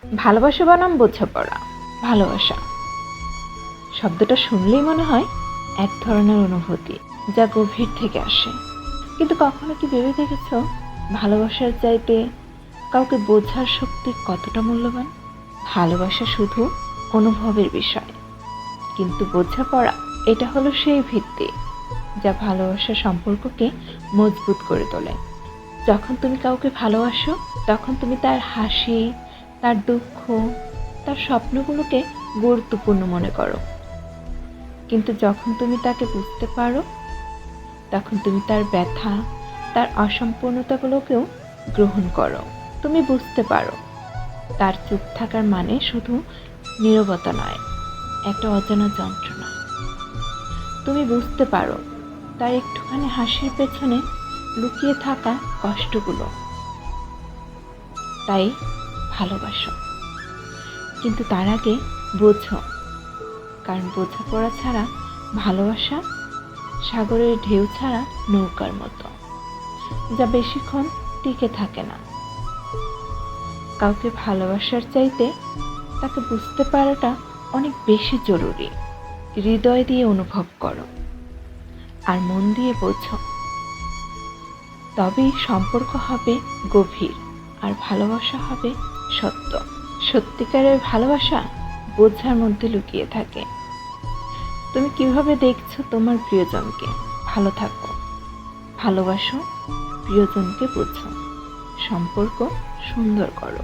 ভালোবাসা বনাম বোঝাপড়া। ভালোবাসা শব্দটা শুনলেই মনে হয় এক ধরনের অনুভূতি যা গভীর থেকে আসে। কিন্তু কখনো কি ভেবে দেখেছো ভালোবাসার চাইতে কাউকে বোঝার শক্তি কতটা মূল্যবান? ভালোবাসা শুধু অনুভবের বিষয়, কিন্তু বোঝাপড়া এটা হলো সেই ভিত্তি যা ভালোবাসার সম্পর্ককে মজবুত করে তোলে। যখন তুমি কাউকে ভালোবাসো তখন তুমি তার হাসি, তার দুঃখ, তার স্বপ্নগুলোকে গুরুত্বপূর্ণ মনে করো। কিন্তু যখন তুমি তাকে বুঝতে পারো তখন তুমি তার ব্যথা, তার অসম্পূর্ণতাগুলোকেও গ্রহণ করো। তুমি বুঝতে পারো তার চুপ থাকার মানে শুধু নীরবতা নয়, একটা অজানা যন্ত্রণা। তুমি বুঝতে পারো তার একটুখানি হাসির পেছনে লুকিয়ে থাকা কষ্টগুলো। তাই ভালোবাসো, কিন্তু তার আগে বোঝো, কারণ বোঝাপড়া ছাড়া ভালোবাসা সাগরের ঢেউ ছাড়া নৌকার মতো, যা বেশিক্ষণ টিকে থাকে না। কাউকে ভালোবাসার চাইতে তাকে বুঝতে পারাটা অনেক বেশি জরুরি। হৃদয় দিয়ে অনুভব করো আর মন দিয়ে বোঝো, তবেই সম্পর্ক হবে গভীর আর ভালোবাসা হবে সত্য। সত্যিকারের ভালোবাসা বোঝার মধ্যে লুকিয়ে থাকে। তুমি কিভাবে দেখছো তোমার প্রিয়জনকে? ভালো থাকো, ভালোবাসো, প্রিয়জনকে বোঝো, সম্পর্ক সুন্দর করো।